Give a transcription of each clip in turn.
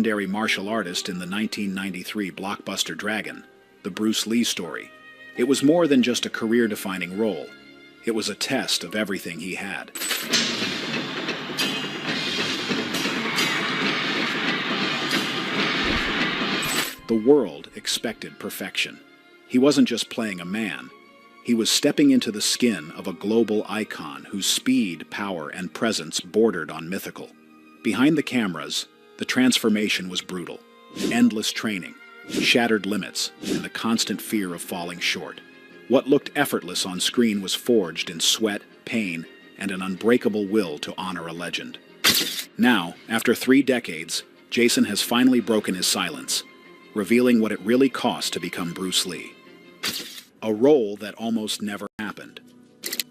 legendary martial artist in the 1993 blockbuster Dragon, the Bruce Lee story. It was more than just a career-defining role. It was a test of everything he had. The world expected perfection. He wasn't just playing a man. He was stepping into the skin of a global icon whose speed, power, and presence bordered on mythical. Behind the cameras, the transformation was brutal. Endless training, shattered limits, and the constant fear of falling short. What looked effortless on screen was forged in sweat, pain, and an unbreakable will to honor a legend. Now, after 3 decades, Jason has finally broken his silence, revealing what it really cost to become Bruce Lee. A role that almost never happened.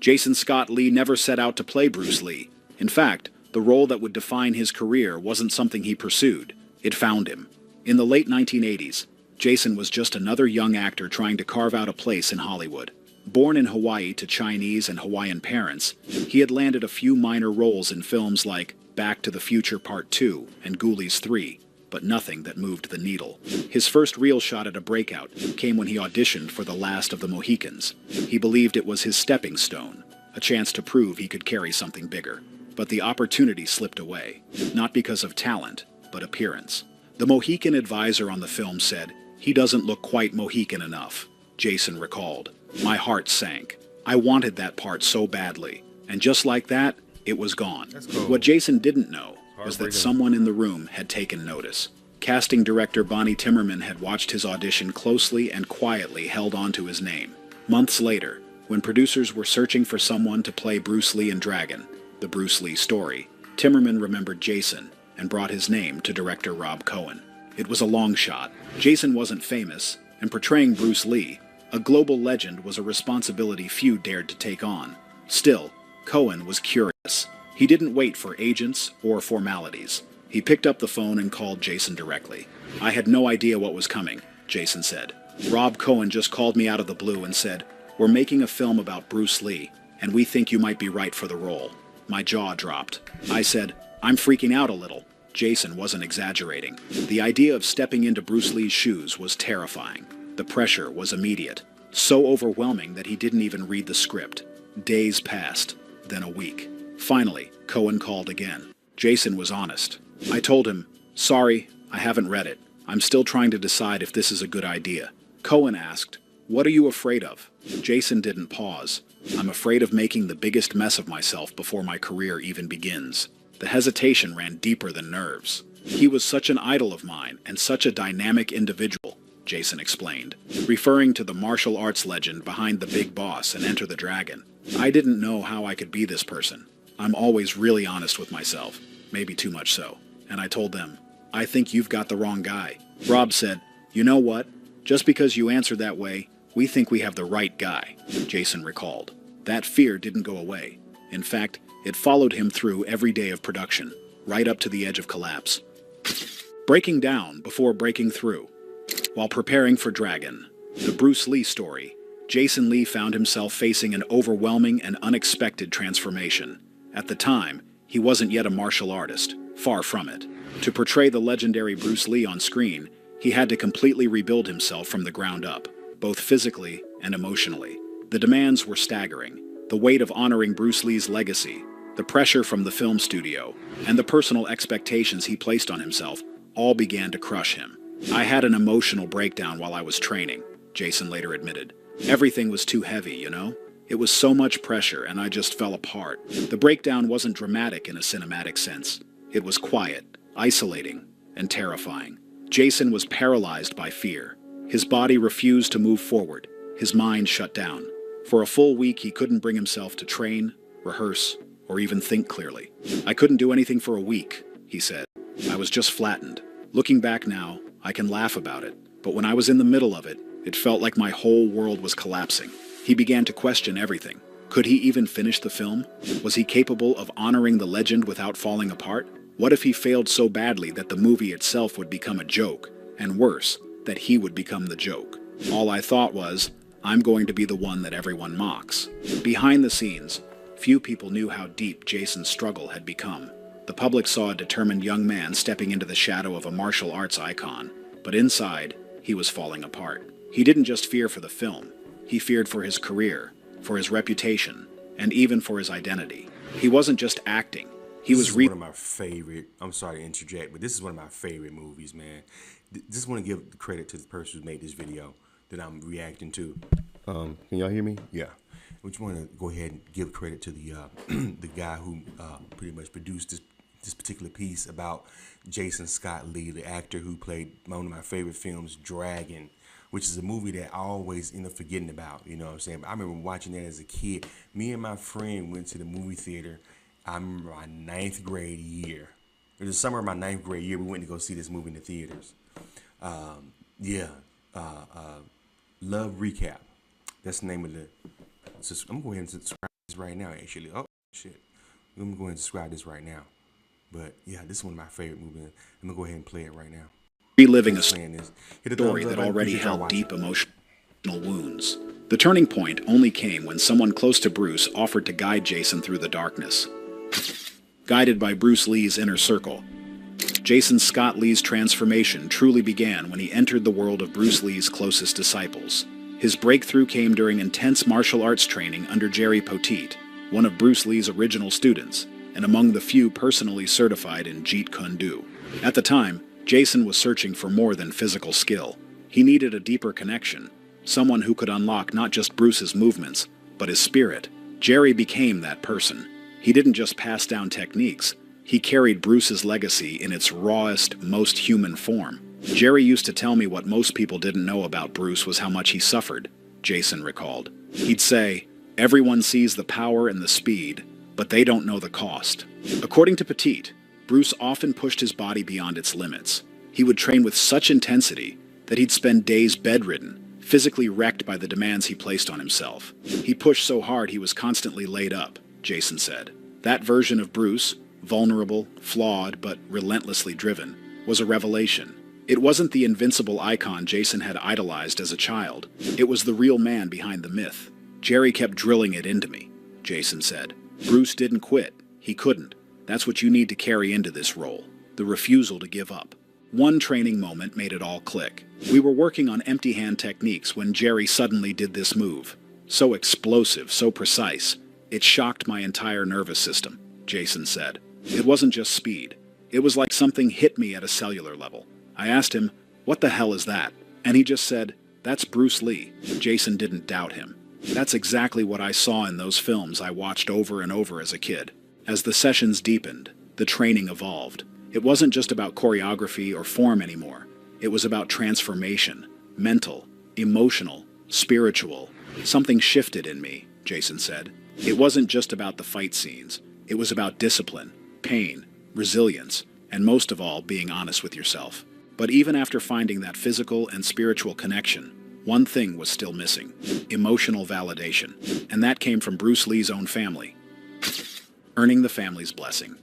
Jason Scott Lee never set out to play Bruce Lee. In fact, the role that would define his career wasn't something he pursued. It found him. In the late 1980s, Jason was just another young actor trying to carve out a place in Hollywood. Born in Hawaii to Chinese and Hawaiian parents, he had landed a few minor roles in films like Back to the Future Part 2 and Ghoulies 3, but nothing that moved the needle. His first real shot at a breakout came when he auditioned for The Last of the Mohicans. He believed it was his stepping stone, a chance to prove he could carry something bigger. But the opportunity slipped away, not because of talent, but appearance. The Mohican advisor on the film said, "He doesn't look quite Mohican enough," Jason recalled. My heart sank. I wanted that part so badly, and just like that, it was gone. Cool. What Jason didn't know was that someone in the room had taken notice. Casting director Bonnie Timmerman had watched his audition closely and quietly held on to his name. Months later, when producers were searching for someone to play Bruce Lee in Dragon, the Bruce Lee story, Timmerman remembered Jason and brought his name to director Rob Cohen. It was a long shot. Jason wasn't famous, and portraying Bruce Lee, a global legend, was a responsibility few dared to take on. Still, Cohen was curious. He didn't wait for agents or formalities. He picked up the phone and called Jason directly. "I had no idea what was coming," Jason said. "Rob Cohen just called me out of the blue and said, 'We're making a film about Bruce Lee, and we think you might be right for the role.'" My jaw dropped. I said, "I'm freaking out a little." Jason wasn't exaggerating. The idea of stepping into Bruce Lee's shoes was terrifying. The pressure was immediate, so overwhelming that he didn't even read the script. Days passed, then a week. Finally, Cohen called again. Jason was honest. I told him, "Sorry, I haven't read it. I'm still trying to decide if this is a good idea." Cohen asked, "What are you afraid of?" Jason didn't pause. "I'm afraid of making the biggest mess of myself before my career even begins." The hesitation ran deeper than nerves. "He was such an idol of mine and such a dynamic individual," Jason explained, referring to the martial arts legend behind The Big Boss and Enter the Dragon. "I didn't know how I could be this person. I'm always really honest with myself, maybe too much so." And I told them, "I think you've got the wrong guy." Rob said, "You know what? Just because you answered that way, we think we have the right guy," Jason recalled. That fear didn't go away. In fact, it followed him through every day of production, right up to the edge of collapse. Breaking down before breaking through. While preparing for Dragon, the Bruce Lee story, Jason Lee found himself facing an overwhelming and unexpected transformation. At the time, he wasn't yet a martial artist, far from it. To portray the legendary Bruce Lee on screen, he had to completely rebuild himself from the ground up, both physically and emotionally. The demands were staggering. The weight of honoring Bruce Lee's legacy, the pressure from the film studio, and the personal expectations he placed on himself all began to crush him. "I had an emotional breakdown while I was training," Jason later admitted. "Everything was too heavy, you know? It was so much pressure, and I just fell apart." The breakdown wasn't dramatic in a cinematic sense. It was quiet, isolating, and terrifying. Jason was paralyzed by fear. His body refused to move forward. His mind shut down. For a full week, he couldn't bring himself to train, rehearse, or even think clearly. "I couldn't do anything for a week," he said. "I was just flattened. Looking back now, I can laugh about it, but when I was in the middle of it, it felt like my whole world was collapsing." He began to question everything. Could he even finish the film? Was he capable of honoring the legend without falling apart? What if he failed so badly that the movie itself would become a joke, and worse, that he would become the joke? All I thought was, I'm going to be the one that everyone mocks. Behind the scenes, few people knew how deep Jason's struggle had become. The The public saw a determined young man stepping into the shadow of a martial arts icon, but inside, he was falling apart. He didn't just fear for the film. He feared for his career, for his reputation, and even for his identity. He wasn't just acting. He was one of my favorite, I'm sorry to interject, but this is one of my favorite movies, man. Just want to give credit to the person who made this video that I'm reacting to. Can y'all hear me? Yeah. We just want to go ahead and give credit to the the guy who pretty much produced this particular piece about Jason Scott Lee, the actor who played one of my favorite films, Dragon, which is a movie that I always end up forgetting about, you know what I'm saying? But I remember watching that as a kid. Me and my friend went to the movie theater, I remember my 9th grade year. It was the summer of my 9th grade year, we went to go see this movie in the theaters. Love Recap. That's the name of the... I'm going to go ahead and subscribe this right now, actually. Oh, shit. I'm going to go ahead and subscribe this right now. But, yeah, this is one of my favorite movies. I'm going to go ahead and play it right now. Reliving a story that already held deep emotional wounds. The turning point only came when someone close to Bruce offered to guide Jason through the darkness. Guided by Bruce Lee's inner circle, Jason Scott Lee's transformation truly began when he entered the world of Bruce Lee's closest disciples. His breakthrough came during intense martial arts training under Jerry Poteet, one of Bruce Lee's original students, and among the few personally certified in Jeet Kune Do. At the time, Jason was searching for more than physical skill. He needed a deeper connection, someone who could unlock not just Bruce's movements, but his spirit. Jerry became that person. He didn't just pass down techniques, he carried Bruce's legacy in its rawest, most human form. Jerry used to tell me what most people didn't know about Bruce was how much he suffered, Jason recalled. He'd say, "Everyone sees the power and the speed, but they don't know the cost." According to Poteet, Bruce often pushed his body beyond its limits. He would train with such intensity that he'd spend days bedridden, physically wrecked by the demands he placed on himself. He pushed so hard he was constantly laid up, Jason said. That version of Bruce, vulnerable, flawed, but relentlessly driven, was a revelation. It wasn't the invincible icon Jason had idolized as a child. It was the real man behind the myth. Jerry kept drilling it into me, Jason said. Bruce didn't quit. He couldn't. That's what you need to carry into this role. The refusal to give up. One training moment made it all click. We were working on empty hand techniques when Jerry suddenly did this move. So explosive, so precise. It shocked my entire nervous system, Jason said. It wasn't just speed. It was like something hit me at a cellular level. I asked him, "What the hell is that?" And he just said, "That's Bruce Lee." Jason didn't doubt him. That's exactly what I saw in those films I watched over and over as a kid. As the sessions deepened, the training evolved. It wasn't just about choreography or form anymore. It was about transformation, mental, emotional, spiritual. Something shifted in me, Jason said. It wasn't just about the fight scenes. It was about discipline, pain, resilience, and most of all, being honest with yourself. But even after finding that physical and spiritual connection, one thing was still missing: emotional validation. And that came from Bruce Lee's own family. Earning the family's blessing.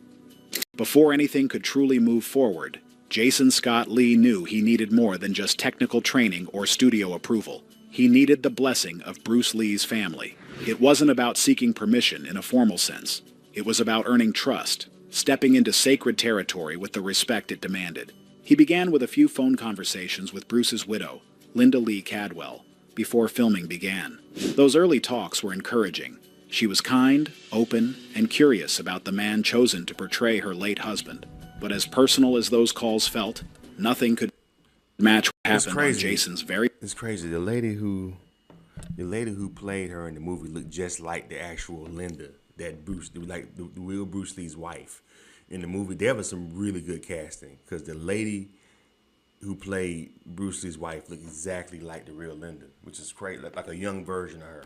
Before anything could truly move forward, Jason Scott Lee knew he needed more than just technical training or studio approval. He needed the blessing of Bruce Lee's family. It wasn't about seeking permission in a formal sense. It was about earning trust, stepping into sacred territory with the respect it demanded. He began with a few phone conversations with Bruce's widow, Linda Lee Cadwell, before filming began. Those early talks were encouraging. She was kind, open, and curious about the man chosen to portray her late husband. But as personal as those calls felt, nothing could match what happened on Jason's very... It's crazy. The lady who played her in the movie looked just like the actual Linda, that Bruce, like the real Bruce Lee's wife. In the movie, there was some really good casting, because the lady who played Bruce Lee's wife looked exactly like the real Linda, which is great, like a young version of her.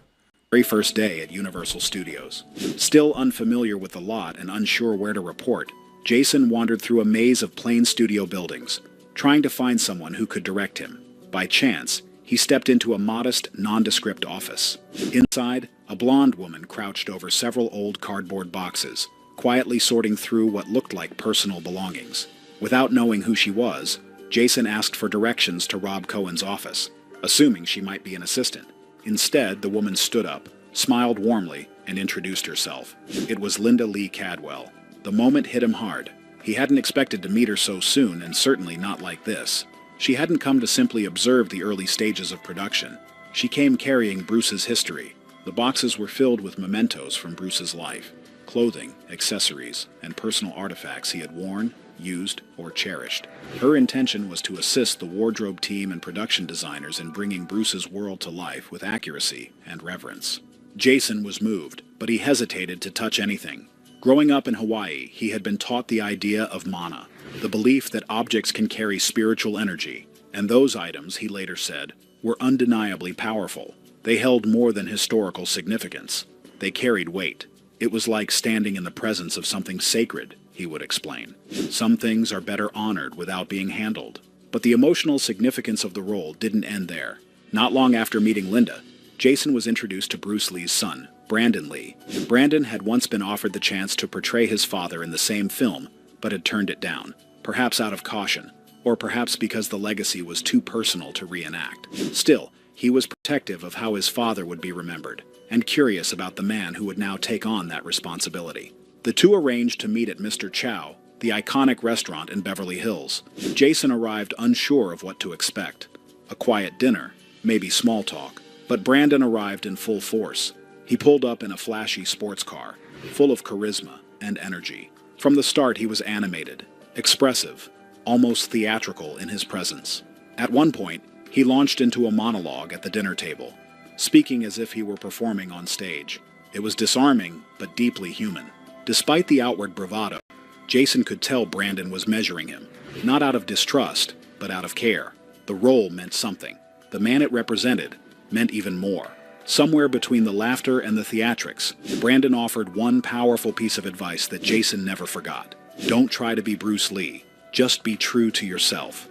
Very first day at Universal Studios. Still unfamiliar with the lot and unsure where to report, Jason wandered through a maze of plain studio buildings, trying to find someone who could direct him. By chance, he stepped into a modest, nondescript office. Inside, a blonde woman crouched over several old cardboard boxes, quietly sorting through what looked like personal belongings. Without knowing who she was, Jason asked for directions to Rob Cohen's office, assuming she might be an assistant. Instead, the woman stood up, smiled warmly, and introduced herself. It was Linda Lee Cadwell. The moment hit him hard. He hadn't expected to meet her so soon, and certainly not like this. She hadn't come to simply observe the early stages of production. She came carrying Bruce's history. The boxes were filled with mementos from Bruce's life: clothing, accessories, and personal artifacts he had worn, used, or cherished. Her intention was to assist the wardrobe team and production designers in bringing Bruce's world to life with accuracy and reverence. Jason was moved, but he hesitated to touch anything. Growing up in Hawaii, he had been taught the idea of mana, the belief that objects can carry spiritual energy, and those items, he later said, were undeniably powerful. They held more than historical significance. They carried weight. It was like standing in the presence of something sacred, he would explain. Some things are better honored without being handled. But the emotional significance of the role didn't end there. Not long after meeting Linda, Jason was introduced to Bruce Lee's son, Brandon Lee. Brandon had once been offered the chance to portray his father in the same film, but had turned it down, perhaps out of caution, or perhaps because the legacy was too personal to reenact. Still, he was protective of how his father would be remembered, and curious about the man who would now take on that responsibility. The two arranged to meet at Mr. Chow, the iconic restaurant in Beverly Hills. Jason arrived unsure of what to expect. A quiet dinner, maybe small talk, but Brandon arrived in full force. He pulled up in a flashy sports car, full of charisma and energy. From the start, he was animated, expressive, almost theatrical in his presence. At one point, he launched into a monologue at the dinner table, speaking as if he were performing on stage. It was disarming, but deeply human. Despite the outward bravado, Jason could tell Brandon was measuring him, not out of distrust, but out of care. The role meant something. The man it represented meant even more. Somewhere between the laughter and the theatrics, Brandon offered one powerful piece of advice that Jason never forgot. Don't try to be Bruce Lee. Just be true to yourself.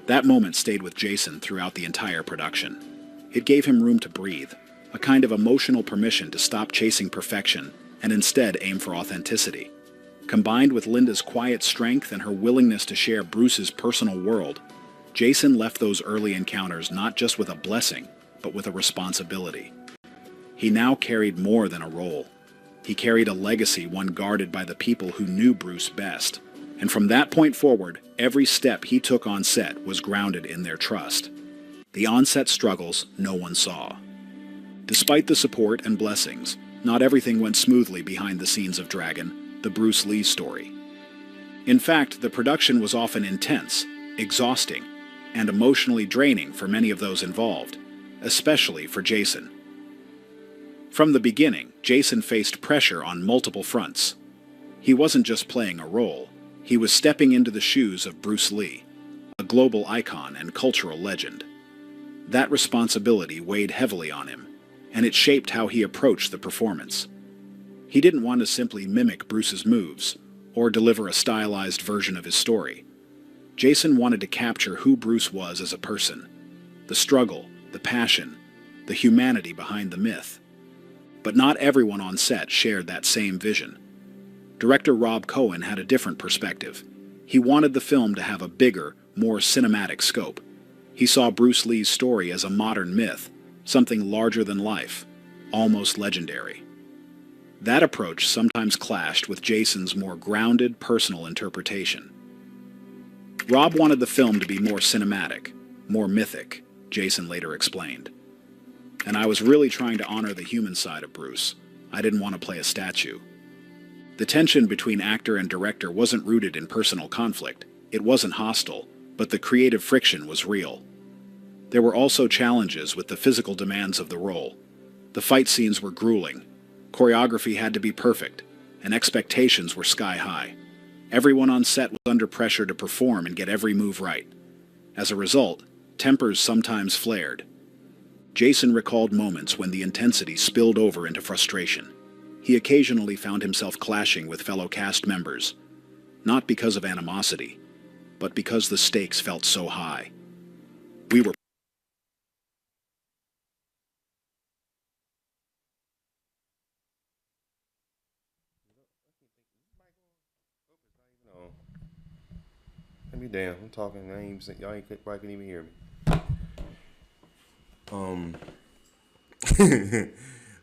That moment stayed with Jason throughout the entire production. It gave him room to breathe, a kind of emotional permission to stop chasing perfection and instead aim for authenticity. Combined with Linda's quiet strength and her willingness to share Bruce's personal world, Jason left those early encounters not just with a blessing, but with a responsibility. He now carried more than a role. He carried a legacy, one guarded by the people who knew Bruce best. And from that point forward, every step he took on set was grounded in their trust. The on-set struggles no one saw. Despite the support and blessings, not everything went smoothly behind the scenes of Dragon, the Bruce Lee story. In fact, the production was often intense, exhausting, and emotionally draining for many of those involved, especially for Jason. From the beginning, Jason faced pressure on multiple fronts. He wasn't just playing a role, he was stepping into the shoes of Bruce Lee, a global icon and cultural legend. That responsibility weighed heavily on him, and it shaped how he approached the performance. He didn't want to simply mimic Bruce's moves, or deliver a stylized version of his story. Jason wanted to capture who Bruce was as a person, the struggle, the passion, the humanity behind the myth. But not everyone on set shared that same vision. Director Rob Cohen had a different perspective. He wanted the film to have a bigger, more cinematic scope. He saw Bruce Lee's story as a modern myth, something larger than life, almost legendary. That approach sometimes clashed with Jason's more grounded, personal interpretation. Rob wanted the film to be more cinematic, more mythic, Jason later explained. And I was really trying to honor the human side of Bruce. I didn't want to play a statue. The tension between actor and director wasn't rooted in personal conflict. It wasn't hostile, but the creative friction was real. There were also challenges with the physical demands of the role. The fight scenes were grueling. Choreography had to be perfect, and expectations were sky high. Everyone on set was under pressure to perform and get every move right. As a result, tempers sometimes flared. Jason recalled moments when the intensity spilled over into frustration. He occasionally found himself clashing with fellow cast members, not because of animosity, but because the stakes felt so high. We were Let me damn. I'm talking. Y'all ain't probably can even hear me.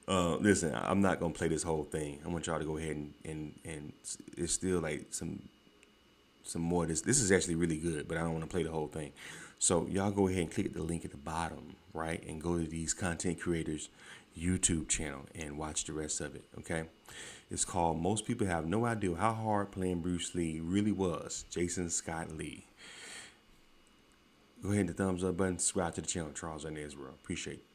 Listen, I'm not gonna play this whole thing. I want y'all to go ahead and it's still like some more. This is actually really good, but I don't want to play the whole thing. So y'all go ahead and click the link at the bottom, right, and go to these content creators YouTube channel and watch the rest of it. Okay, it's called "Most People Have No Idea How Hard Playing Bruce Lee Really Was." Jason Scott Lee. Go ahead and hit the thumbs up button. Subscribe to the channel. Charles and Israel. Appreciate it.